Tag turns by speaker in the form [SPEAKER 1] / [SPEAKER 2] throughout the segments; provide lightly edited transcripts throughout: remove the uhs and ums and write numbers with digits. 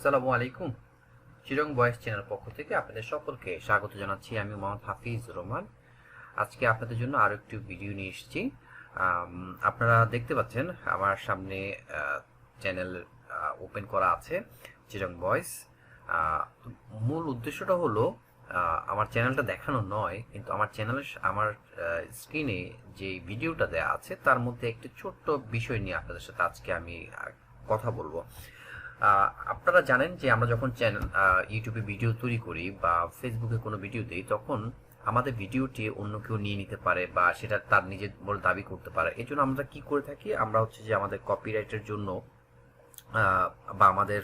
[SPEAKER 1] আসসালামু আলাইকুম। চিরং voice channel পক্ষ থেকে আপনাদের সকলকে স্বাগত জানাচ্ছি। আমি মোহাম্মদ হাফিজ রহমান। আজকে আপনাদের জন্য আরো একটি ভিডিও নিয়ে এসেছি। আপনারা দেখতে পাচ্ছেন আমার সামনে চ্যানেল ওপেন করা আছে, চিরং ভয়েস। মূল উদ্দেশ্যটা হলো আমার চ্যানেলটা দেখানো নয়, কিন্তু আমার স্ক্রিনে যে ভিডিওটা দেয়া আছে তার মধ্যে একটি ছোট্ট বিষয় নিয়ে আপনাদের সাথে আজকে আমি কথা বলবো। আপনারা জানেন যে আমরা যখন ইউটিউবে ভিডিও তৈরি করি বা ফেসবুকে কোনো ভিডিও দিই, তখন আমাদের ভিডিওটি অন্য কেউ নিয়ে নিতে পারে বা সেটা তার নিজের বলে দাবি করতে পারে। এই জন্য আমরা কি করে থাকি, আমরা হচ্ছে যে আমাদের কপিরাইটের জন্য বা আমাদের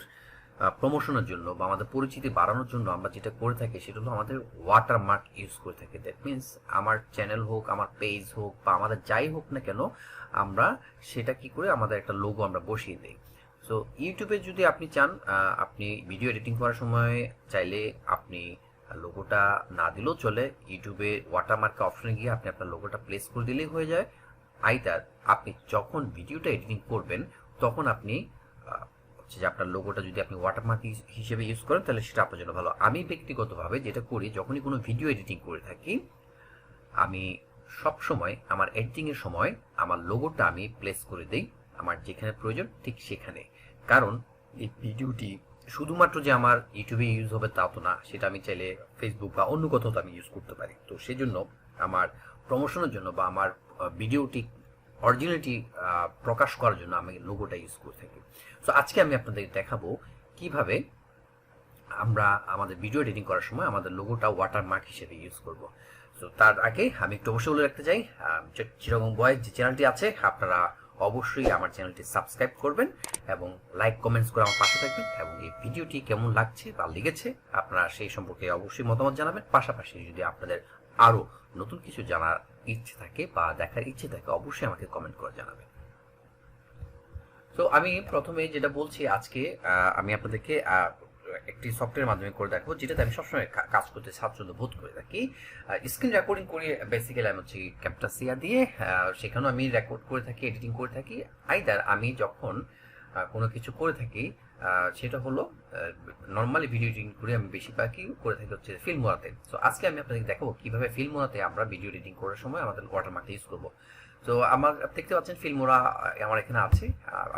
[SPEAKER 1] প্রমোশনের জন্য বা আমাদের পরিচিতি বাড়ানোর জন্য আমরা যেটা করে থাকি সেটা হলো আমাদের ওয়াটারমার্ক ইউজ করে থাকি। দ্যাট মিনস আমার চ্যানেল হোক, আমার পেজ হোক বা আমাদের যাই হোক না কেন, আমরা সেটা কি করে আমাদের একটা লোগো আমরা বসিয়ে দিই। সো ইউটিউবে যদি আপনি চান, আপনি ভিডিও এডিটিং করার সময় চাইলে আপনি লোগোটা না দিলেও চলে। ইউটিউবে ওয়াটারমার্ক অপশনে গিয়ে আপনি আপনার লোগোটা প্লেস করে দিলেই হয়ে যায়। আইদার আপনি যখন ভিডিওটা এডিটিং করবেন তখন আপনি যে আপনার লোগোটা যদি আপনি ওয়াটারমার্ক হিসেবে ইউজ করেন তাহলে সেটা আপনার জন্য ভালো। আমি ব্যক্তিগতভাবে যেটা করি, যখনই কোনো ভিডিও এডিটিং করে থাকি, আমি সব সময় আমার এডিটিং এর সময় আমার লোগোটা আমি প্লেস করে দেই আমার যেখানে প্রয়োজন ঠিক সেখানে। কারণ এই ভিডিওটি শুধুমাত্র যে আমার ইউটিউবে ইউজ হবে তা তো না, সেটা আমি চাইলে ফেসবুক বা অন্য কোথাও আমি ইউজ করতে পারি। তো সেজন্য আমার প্রমোশনের জন্য বা আমার ভিডিওটি অরিজিনালিটি প্রকাশ করার জন্য আমি লোগোটা ইউজ করে থাকি। সো আজকে আমি আপনাদের দেখাবো কিভাবে আমরা আমাদের ভিডিও এডিটিং করার সময় আমাদের লোগোটা ওয়াটারমার্ক হিসেবে ইউজ করব। তো তার আগে আমি একটু অবশ্যই বলে রাখতে চাই, চিরগং ভয়েস যে চ্যানেলটি আছে, আপনারা অবশ্যই আমার চ্যানেলটি সাবস্ক্রাইব করবেন এবং লাইক কমেন্টস করে আমার পাশে থাকবেন, এবং এই ভিডিওটি কেমন লাগছে বা লেগেছে আপনারা সেই সম্পর্কে অবশ্যই মতামত জানাবেন। পাশাপাশি যদি আপনাদের আরো নতুন কিছু জানার ইচ্ছে থাকে বা দেখার ইচ্ছে থাকে, অবশ্যই আমাকে কমেন্ট করে জানাবেন। তো আমি প্রথমে যেটা বলছি, আজকে আমি আপনাদেরকে একটি সফটওয়্যার মাধ্যমে করে দেখাবো, যেটাতে আমি সবসময় কাজ করতে স্বাচ্ছন্দ্য বোধ করে থাকি। স্ক্রিন রেকর্ডিং করি বেসিক্যালি আমি হচ্ছে ক্যাপটাসিয়া দিয়ে, সেখানেও আমি রেকর্ড করে থাকি, এডিটিং করে থাকি। আইদার আমি যখন কোনো কিছু করে থাকি, সেটা হলো নর্মালি ভিডিও এডিটিং করে আমি বেশিরভাগই করে থাকি হচ্ছে ফিল্মোরাতে। তো আজকে আমি আপনাদের দেখাবো কিভাবে ফিল্মোরাতে আমরা ভিডিও এডিটিং করার সময় আমাদের ওয়াটারমার্ক ইউজ করবো। তো আমার দেখতে পাচ্ছেন ফিল্মোরা আমার এখানে আছে।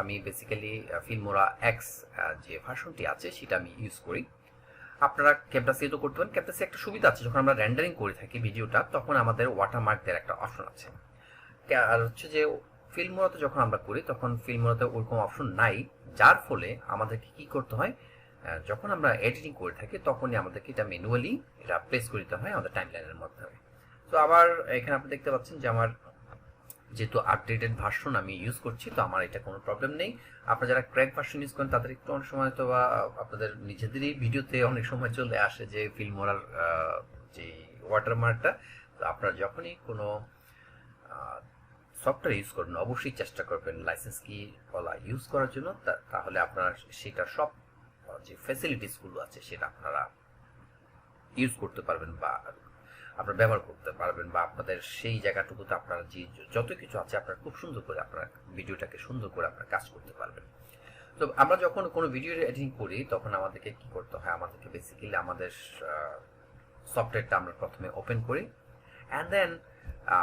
[SPEAKER 1] আমি বেসিক্যালি ফিল্মোরা এক্স যে ভার্সনটি আছে সেটা আমি ইউজ করি। আপনারা ক্যাপটাসিয়া তো করতে পারেন। ক্যাপটাসিয়া একটা সুবিধা আছে, যখন আমরা রেন্ডারিং করে থাকি ভিডিওটা, তখন আমাদের ওয়াটারমার্ক দেওয়ার একটা অপশন আছে। আর হচ্ছে যে ফিল্মোরাতে যখন আমরা করি তখন ফিল্মোরাতে ওরকম অপশন নাই, যার ফলে আমাদেরকে কি করতে হয়, যখন আমরা এডিটিং করে থাকি তখনই আমাদেরকে এটা ম্যানুয়ালি এটা প্লেস করে দিতে হয় আমাদের টাইমলাইনের মাধ্যমে। তো আবার এখানে আপনি দেখতে পাচ্ছেন যে আমার যেহেতু আপডেটেড ভার্সন আমি ইউজ করছি, তো আমার এটা কোনো প্রবলেম নেই। আপনারা যারা ক্র্যাক ভার্সন ইউজ করেন তাদের একটু অনেক সময় তো বা আপনাদের নিজেদেরই ভিডিওতে অনেক সময় চলে আসে যে ফিল্মোরার যে ওয়াটারমার্কটা। তো আপনারা যখনই কোনো সফটওয়্যার ইউজ করবেন অবশ্যই চেষ্টা করবেন লাইসেন্স কি বলা ইউজ করার জন্য, তাহলে আপনারা সেটা সব যে ফ্যাসিলিটিসগুলো আছে সেটা আপনারা ইউজ করতে পারবেন বা আপনারা ব্যবহার করতে পারবেন, বা আপনাদের সেই জায়গাটুকুতে আপনারা যে যত কিছু আছে আপনারা খুব সুন্দর করে আপনারা ভিডিওটাকে সুন্দর করে আপনারা কাজ করতে পারবেন। তো আমরা যখন কোনো ভিডিও এডিটিং করি তখন আমাদেরকে কি করতে হয়, আমাদেরকে বেসিক্যালি আমাদের সফটওয়্যারটা আমরা প্রথমে ওপেন করি, অ্যান্ড দেন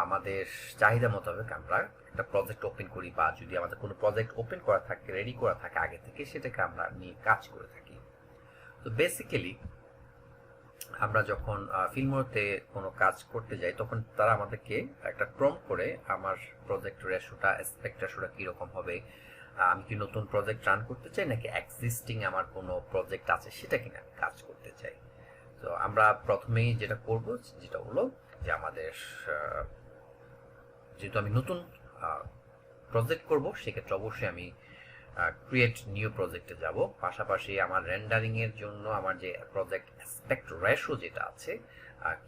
[SPEAKER 1] আমাদের চাহিদা মোতাবেক আমরা একটা প্রজেক্ট ওপেন করি, বা যদি আমাদের কোনো প্রজেক্ট ওপেন করা থাকে, রেডি করা থাকে আগে থেকে, সেটাকে আমরা নিয়ে কাজ করে থাকি। তো বেসিক্যালি আমরা যখন ফিল্মোরাতে কোনো কাজ করতে যাই তখন তারা আমাদেরকে একটা প্রম্পট করে আমার প্রজেক্ট রেশোটা, অ্যাসপেক্ট রেশোটা কীরকম হবে, আমি কি নতুন প্রজেক্ট রান করতে চাই নাকি এক্সিস্টিং আমার কোনো প্রজেক্ট আছে সেটা কিনা আমি কাজ করতে চাই। তো আমরা প্রথমেই যেটা করব যেটা হলো যে আমাদের যেহেতু আমি নতুন প্রজেক্ট করব, সেক্ষেত্রে অবশ্যই আমি ক্রিয়েট নিউ প্রজেক্টে যাব। পাশাপাশি আমার রেন্ডারিং এর জন্য আমার যে প্রজেক্ট অ্যাসপেক্ট রেশো যেটা আছে,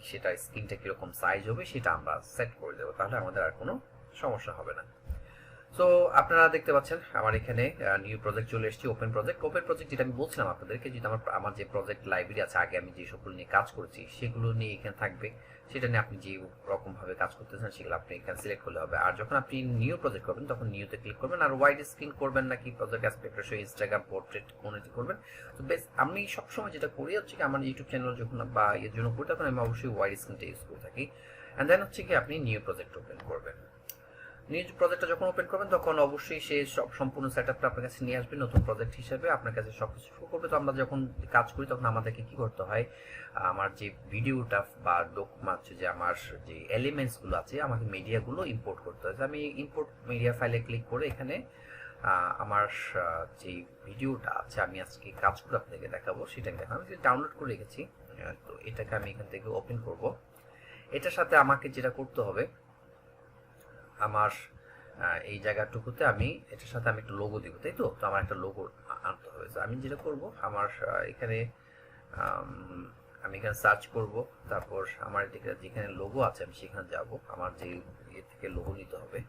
[SPEAKER 1] সেটা স্ক্রিনটা কিরকম সাইজ হবে সেটা আমরা সেট করে দেবো, তাহলে আমাদের আর কোনো সমস্যা হবে না। সো আপনারা দেখতে পাচ্ছেন আমার এখানে নিউ প্রজেক্ট চলে এসেছে, ওপেন প্রজেক্ট যেটা আমি বলছিলাম আপনাদেরকে, যদি আমার যে প্রজেক্ট লাইব্রেরি আছে, আগে আমি যে সকল নিয়ে কাজ করেছি সেগুলো নিয়ে এখানে থাকবে, সেটা নিয়ে আপনি যে রকম ভাবে কাজ করতেছেন সেগুলো আপনি এখানে সিলেক্ট করলে হবে। আর যখন আপনি নিউ প্রজেক্ট করবেন তখন নিউতে ক্লিক করবেন, আর ওয়াইড স্ক্রিন করবেন নাকি project aspect ratio, Instagram, portrait কোনটি করবেন। তো বেশ আমি সবসময় যেটা করি হচ্ছে কি, আমার ইউটিউব চ্যানেল যখন বা এর জন্য করি তখন আমি অবশ্যই ওয়াইড স্ক্রিনটা ইউজ করে থাকি। অ্যান্ড দেন হচ্ছে কি আপনি নিউ প্রজেক্ট ওপেন করবেন। নিউ প্রজেক্টটা যখন ওপেন করবেন তখন অবশ্যই সে সম্পূর্ণ সেটআপটা আপনার কাছে নিয়ে আসবে নতুন প্রজেক্ট হিসেবে, আপনার কাছে সবকিছু শুরু করবে। তো আমরা যখন কাজ করি তখন আমাদেরকে কি করতে হয়, আমার যে ভিডিওটা বা ডকুমেন্ট, যে আমার যে এলিমেন্টসগুলো আছে, আমাকে মিডিয়াগুলো ইম্পোর্ট করতে হয়। আমি ইম্পোর্ট মিডিয়া ফাইলে ক্লিক করে এখানে আমার যে ভিডিওটা আছে, আমি আজকে কাজ করে আপনাদেরকে দেখাবো, সেটা দেখাবো। আমি ডাউনলোড করে রেখেছি, তো এটাকে আমি এখান থেকে ওপেন করব। এটার সাথে আমাকে যেটা করতে হবে, আমার এই জায়গাটুকুতে আমি এটার সাথে আমি একটা লোগো দিব, তাই তো আমার একটা লোগো আনতে হবে। আমি যেটা করব, আমার এখানে আমি এখানে সার্চ করব, তারপর আমার যেখানে লোগো আছে আমি সেখানে যাব। আমার যে থেকে লোগো নিতে হবে,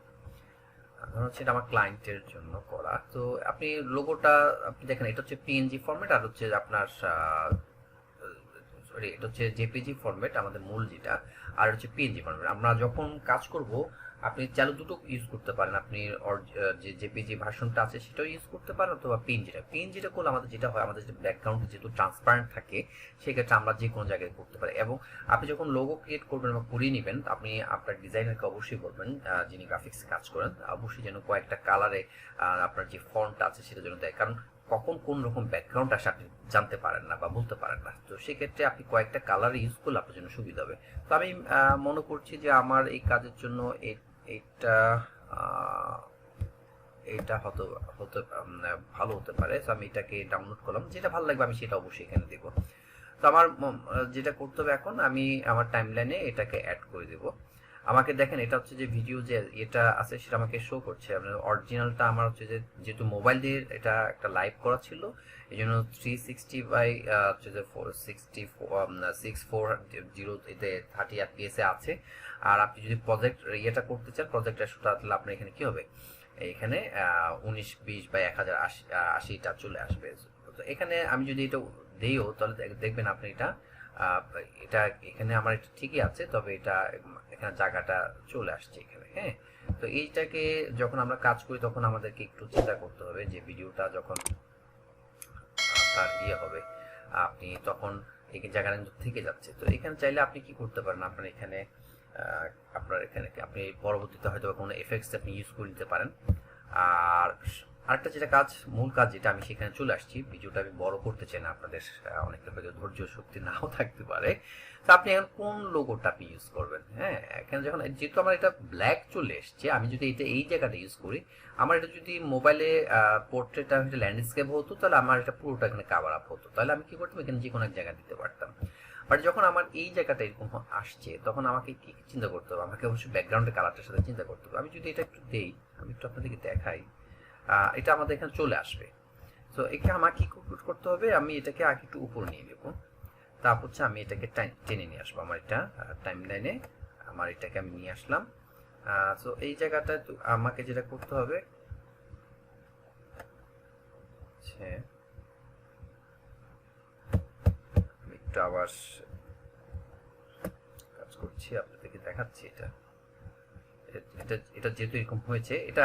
[SPEAKER 1] ধরুন হচ্ছে এটা আমার ক্লায়েন্টের জন্য করা। তো আপনি লোগোটা আপনি দেখেন, এটা হচ্ছে পিএনজি ফরম্যাট, আর হচ্ছে আপনার সরি, এটা হচ্ছে জেপিজি ফরম্যাট আমাদের মূল যেটা, আর হচ্ছে পিএনজি ফরম্যাট। আমরা যখন কাজ করব আপনি চাইলে দুটো ইউজ করতে পারেন, আপনি যে জেপিজি ভার্সনটা আছে সেটাও ইউজ করতে পারেন, অথবা পিএনজিটা করলে আমাদের যেটা হয়, আমাদের যে ব্যাকগ্রাউন্ড যেহেতু ট্রান্সপারেন্ট থাকে, সেক্ষেত্রে আমরা যে কোনো জায়গায় করতে পারি। এবং আপনি যখন লোগো ক্রিয়েট করবেন বা করিয়ে নেবেন, আপনি আপনার ডিজাইনারকে অবশ্যই বলবেন, যিনি গ্রাফিক্সে কাজ করেন, অবশ্যই যেন কয়েকটা কালারে আপনার যে ফন্টটা আছে সেটা যেন দেয়, কারণ কখন কোন রকম ব্যাকগ্রাউন্ড আসে আপনি জানতে পারেন না বা বলতে পারেন না। তো সেক্ষেত্রে আপনি কয়েকটা কালার ইউজ করলে আপনার জন্য সুবিধা হবে। তো আমি মনে করছি যে আমার এই কাজের জন্য এটা এটা হতে হতে ভালো হতে পারে। তো আমি এটাকে ডাউনলোড করলাম, যেটা ভালো লাগবে আমি সেটা অবশ্যই এখানে দেবো। তো আমার যেটা করতে হবে এখন, আমি আমার টাইমলাইনে এটাকে অ্যাড করে দেব। আমাকে দেখেন, এটা হচ্ছে যে ভিডিও যে এটা আছে সেটা আমাকে শো করছে। আপনার অরিজিনালটা আমার হচ্ছে যে, যেহেতু মোবাইল দিয়ে এটা একটা লাইভ করা ছিল, এই জন্য 360 বাই হচ্ছে যে 640 এতে 30 FPS এ আছে। আর আপনি যদি প্রজেক্ট ইয়েটা করতে চান, প্রজেক্ট রেশোটা, তাহলে আপনার এখানে কি হবে, এখানে 1920 বাই 1080টা চলে আসবে। তো এখানে আমি যদি এটা দেইও, তাহলে দেখবেন আপনি এটা এটা এখানে আমার এটা ঠিকই আছে, তবে এটা এখানে জায়গাটা চলে আসছে এখানে। হ্যাঁ, তো এইটাকে যখন আমরা কাজ করি তখন আমাদেরকে একটু চিন্তা করতে হবে যে ভিডিওটা যখন আপনার ইয়ে হবে, আপনি তখন এই জায়গাটা কিন্তু থেকে যাচ্ছে। তো এখানে চাইলে আপনি কি করতে পারেন, আপনার এখানে আপনি পরবর্তীতে হয়তো কোনো এফেক্টস আপনি ইউজ করে নিতে পারেন। আর আরেকটা যেটা কাজ, মূল কাজ যেটা, আমি সেখানে চলে আসছি। ভিডিওটা আমি বড় করতে চাই না, আপনাদের অনেকটা হয়তো ধৈর্য শক্তি নাও থাকতে পারে। তো আপনি এখন কোন লোগোটা আপনি ইউজ করবেন? হ্যাঁ, এখানে যখন যেহেতু আমার এটা ব্ল্যাক চলে এসছে, আমি যদি এটা এই জায়গাটা ইউজ করি, আমার এটা যদি মোবাইলে পোর্ট্রেট ল্যান্ডস্কেপ হতো, তাহলে আমার এটা পুরোটা এখানে কাভার আপ হতো, তাহলে আমি কি করতাম, এখানে যে কোনো এক জায়গায় দিতে পারতাম। বাট যখন আমার এই জায়গাটা এরকম আসছে, তখন আমাকে কি চিন্তা করতে হবে, আমাকে অবশ্যই ব্যাকগ্রাউন্ডের কালারটার সাথে চিন্তা করতে হবে। আমি যদি এটা একটু দেই, আমি একটু আপনাদেরকে দেখাই, এটা আমাদের এখানে চলে আসবে। তো এখানে আমাকে কি করতে হবে, আমি এটাকে আগে একটু উপরে নিয়ে নেব, তারপর হচ্ছে আমি এটাকে টেনে নিয়ে আসবো। আমার এটা টাইম লাইনে আমার এটাকে আমি নিয়ে আসলাম। তো এই জায়গাটা আমাকে যেটা করতে হবে, আমি একটু আবার কাজ করছি, আপনাদেরকে দেখাচ্ছি। এটা এটা এটা যেহেতু এরকম হয়েছে, এটা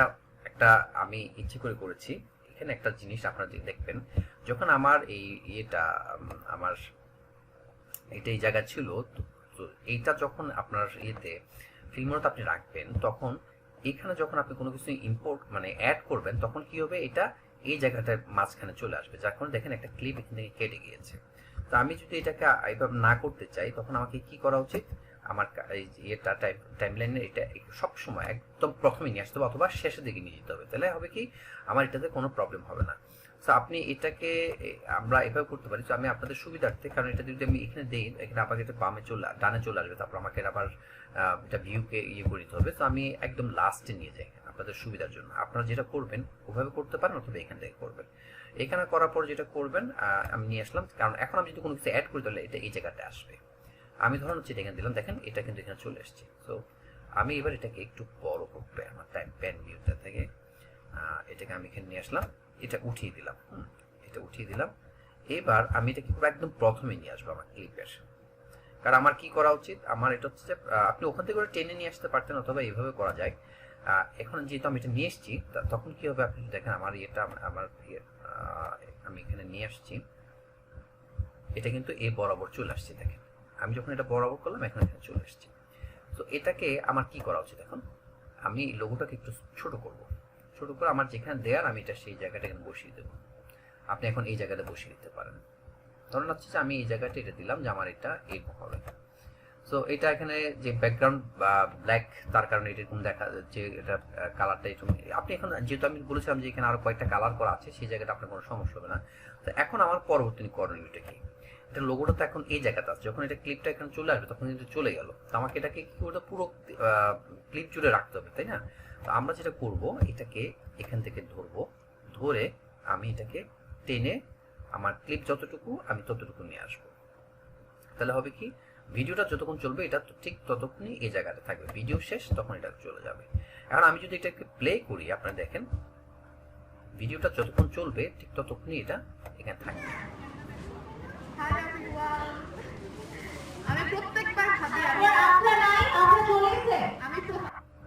[SPEAKER 1] একটা আমি ইচ্ছে করে করেছি। এখানে একটা জিনিস আপনারা দেখবেন, যখন আমার এই ইয়েটা আমার এটা এই জায়গা ছিল, তো এইটা যখন আপনার ইয়েতে ফিল্মোরাতে আপনি রাখবেন, তখন এখানে যখন আপনি কোনো কিছু ইম্পোর্ট মানে অ্যাড করবেন, তখন কি হবে, এটা এই জায়গাটার মাঝখানে চলে আসবে, যার কারণে দেখেন একটা ক্লিপ এখান থেকে কেটে গিয়েছে। তো আমি যদি এটাকে এইভাবে না করতে চাই, তখন আমাকে কি করা উচিত, আমার এই এটা টাইমলাইনে এটা সবসময় একদম প্রথমে নিয়ে আসতে হবে, অথবা শেষের দিকে নিয়ে যেতে হবে, তাহলে হবে কি আমার এটাতে কোনো প্রবলেম হবে না। তো আপনি এটাকে আমরা এভাবে করতে পারি। তো আমি আপনাদের সুবিধার্থে, কারণ এটা যদি আমি এখানে দেই, এখানে আবার এটা ডানে চলে আসবে, তারপর আমাকে আবার এটা ভিউকে ইয়ে করে দিতে হবে। তো আমি একদম লাস্টে নিয়ে যাই আপনাদের সুবিধার জন্য। আপনারা যেটা করবেন ওভাবে করতে পারেন, অথবা এখান থেকে করবেন। এখানে করার পর যেটা করবেন, আমি নিয়ে আসলাম, কারণ এখন আমি যদি কোনো কিছু অ্যাড করি তাহলে এটা এই জায়গাতে আসবে। আমি ধরুন হচ্ছে এখানে দিলাম, দেখেন এটা কিন্তু এখানে চলে আসছে। তো আমি এবার এটাকে একটু বড় করতে, আমার টাইম প্যান ভিউটা থেকে এটাকে আমি এখানে নিয়ে আসলাম, এটা উঠিয়ে দিলাম, এটা উঠিয়ে দিলাম। এবার আমি এটাকে একদম প্রথমে নিয়ে আসবো আমার ক্লিপের। কারণ আমার কি করা উচিত, আমার এটা হচ্ছে যে আপনি ওখান থেকে করে টেনে নিয়ে আসতে পারতেন, অথবা এইভাবে করা যায়। এখন যেহেতু আমি এটা নিয়ে এসেছি, তখন কি হবে আপনি দেখেন আমার ইয়েটা আমার আমি এখানে নিয়ে আসছি, এটা কিন্তু এই বরাবর চলে আসছে। দেখেন আমি যখন এটা বরাবর করলাম এখন এখানে চলে আসছে। তো এটাকে আমার কি করা উচিত, এখন আমি লোগোটাকে একটু ছোট করব। ছোট করে আমার যেখানে দেয়ার আমি এটা সেই জায়গাটা এখানে বসিয়ে দেবো। আপনি এখন এই জায়গাটা বসিয়ে দিতে পারেন। ধরুন হচ্ছে যে আমি এই জায়গাটা এটা দিলাম যে আমার এটা এরকম হবে। সো এটা এখানে যে ব্যাকগ্রাউন্ড বা ব্ল্যাক, তার কারণে এরকম দেখা যাচ্ছে, এটা কালারটা এরকম। আপনি এখন যেহেতু আমি বলেছিলাম যে এখানে আরো কয়েকটা কালার করা আছে, সেই জায়গাটা আপনার কোনো সমস্যা হবে না। তো এখন আমার পরবর্তী করণীয়টা কি, এটা লোগোটা তো এখন এই জায়গাতে আছে, যখন এটা ক্লিপটা এখানে চলে আসবে তখন কিন্তু চলে গেল। তো আমাকে এটাকে কি করতে, পুরো ক্লিপ জুড়ে রাখতে হবে, তাই না? তো আমরা যেটা করব, এটাকে এখান থেকে ধরবো, ধরে আমি এটাকে টেনে আমার ক্লিপ যতটুকু আমি ততটুকু নিয়ে আসবো। তাহলে হবে কি, ভিডিওটা যতক্ষণ চলবে এটা ঠিক ততক্ষণই এই জায়গাটা থাকবে, ভিডিও শেষ তখন এটা চলে যাবে। এখন আমি যদি এটাকে প্লে করি, আপনারা দেখেন ভিডিওটা যতক্ষণ চলবে ঠিক ততক্ষণই এটা এখানে থাকবে।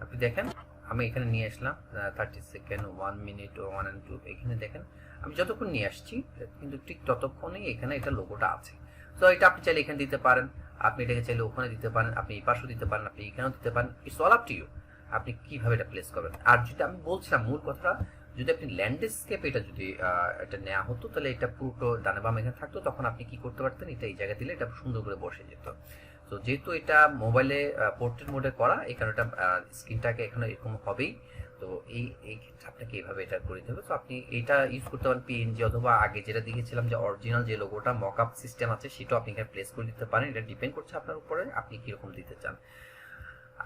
[SPEAKER 1] আপনি দেখেন আমি এখানে নিয়ে আসলাম 30 সেকেন্ড, 1 মিনিট, 1 and 2, এখানে দেখেন আমি যতক্ষণ নিয়ে আসছি কিন্তু ঠিক ততক্ষণই এখানে এটা লোগোটা আছে। তো এটা আপনি চাইলে এখানে দিতে পারেন, আপনি এটাকে চাইলে ওখানে দিতে পারেন, আপনি এই পাশেও দিতে পারেন, আপনি এখানেও দিতে পারেন, it's all up to you আপনি কিভাবে এটা প্লেস করবেন। আর যদি আমি বলছিলাম মূল কথা, যদি আপনি ল্যান্ডস্কেপ এটা যদি এটা নেওয়া হতো, তাহলে এটা পুরো ডানে বামে এখানে থাকতো, তখন আপনি কি করতে পারতেন, এটা এই জায়গায় দিলে এটা সুন্দর করে বসে যেত। তো যেহেতু এটা মোবাইলে পোর্ট্রেট মোডে করা, এই কারণে এটা স্ক্রিনটাকে এখানে এরকম হবেই। তো এই ক্ষেত্রে আপনাকে এইভাবে এটা করে দিতে হবে। তো আপনি এটা ইউজ করতে পারেন পিএনজি, অথবা আগে যেটা দেখেছিলাম যে অরিজিনাল যে লোগোটা মকআপ সিস্টেম আছে সেটাও আপনি এখানে প্লেস করে দিতে পারেন। এটা ডিপেন্ড করছে আপনার উপরে আপনি কিরকম দিতে চান।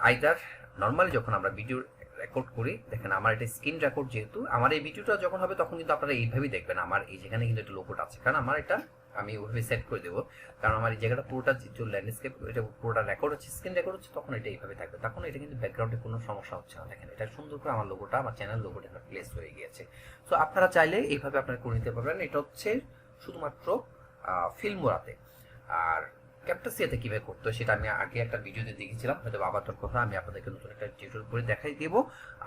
[SPEAKER 1] আইদার নর্মালি যখন আমরা ভিডিও রেকর্ড করি, দেখেন আমার এটা স্ক্রিন রেকর্ড, যেহেতু আমার এই ভিডিওটা যখন হবে তখন কিন্তু আপনারা এইভাবেই দেখবেন, আমার এই যেখানে কিন্তু একটা লোগোটা আছে, কারণ আমার এটা আমি ওইভাবে সেট করে দেবো। কারণ আমার এই জায়গাটা পুরোটা যে ল্যান্ডস্কেপ, এটা পুরোটা রেকর্ড হচ্ছে, স্ক্রিন রেকর্ড হচ্ছে, তখন এটা এইভাবে থাকবে, তখন এটা কিন্তু ব্যাকগ্রাউন্ডে কোনো সমস্যা হচ্ছে না। দেখেন এটা সুন্দর করে আমার লোগোটা, আমার চ্যানেল লোগোটা এখানে প্লেস হয়ে গিয়েছে। সো আপনারা চাইলে এইভাবে আপনারা করে নিতে পারবেন। এটা হচ্ছে শুধুমাত্র ফিল্মোরাতে। আর ক্যাপটাসিয়াতে কিভাবে করতে হয় সেটা আমি আগে একটা ভিডিওতে দেখেছিলাম, হয়তো আবার তোর কথা আমি আপনাদেরকে নতুন একটা টিউটোরিয়াল করে দেখাই দেব।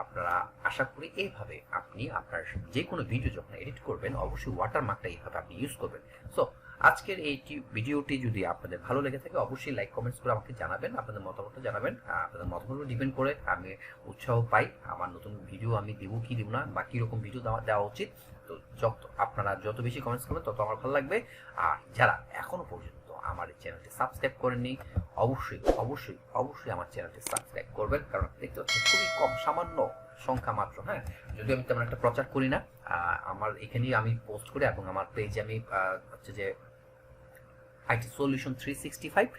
[SPEAKER 1] আপনারা আশা করি এইভাবে আপনি আপনার যে কোনো ভিডিও যখন এডিট করবেন অবশ্যই ওয়াটারমার্কটা এইভাবে আপনি ইউজ করবেন। সো আজকের এই ভিডিওটি যদি আপনাদের ভালো লেগে থাকে অবশ্যই লাইক কমেন্টস করে আমাকে জানাবেন, আপনাদের মতামতটা জানাবেন। আপনাদের মতামত ডিপেন্ড করে আমি উৎসাহ পাই আমার নতুন ভিডিও আমি দেবো কি দেবো না, বা কীরকম ভিডিও দেওয়া উচিত। তো আপনারা যত বেশি কমেন্টস করবেন তত আমার ভালো লাগবে। আর যারা এখনো পর্যন্ত আমার এই চ্যানেলটি সাবস্ক্রাইব করেননি, অবশ্যই অবশ্যই অবশ্যই আমার চ্যানেলটি সাবস্ক্রাইব করবেন, কারণ দেখতে হচ্ছে খুবই কম, সামান্য সংখ্যা মাত্র। হ্যাঁ, যদিও আমি তেমন একটা প্রচার করি না, আমার এখানেই আমি পোস্ট করি, এবং আমার পেজে আমি হচ্ছে যে আইটি সলিউশন 365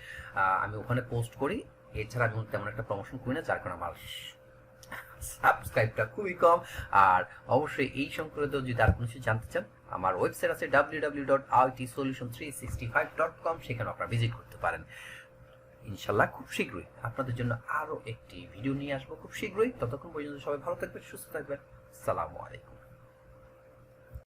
[SPEAKER 1] আমি ওখানে পোস্ট করি। এছাড়া আমি তেমন একটা প্রমোশন করি না, যার কারণে আমার সাবস্ক্রাইবটা খুবই কম। আর অবশ্যই এই সংক্রান্ত যদি আর কোনো কিছু জানতে চান, আমার ওয়েবসাইট আছে www.itsolution365.com, সেখানে আপনারা ভিজিট করতে পারেন। ইনশাল্লাহ খুব শীঘ্রই আপনাদের জন্য আরো একটি ভিডিও নিয়ে আসবো খুব শীঘ্রই। ততক্ষণ পর্যন্ত সবাই ভালো থাকবেন, সুস্থ থাকবেন। আসসালামু আলাইকুম।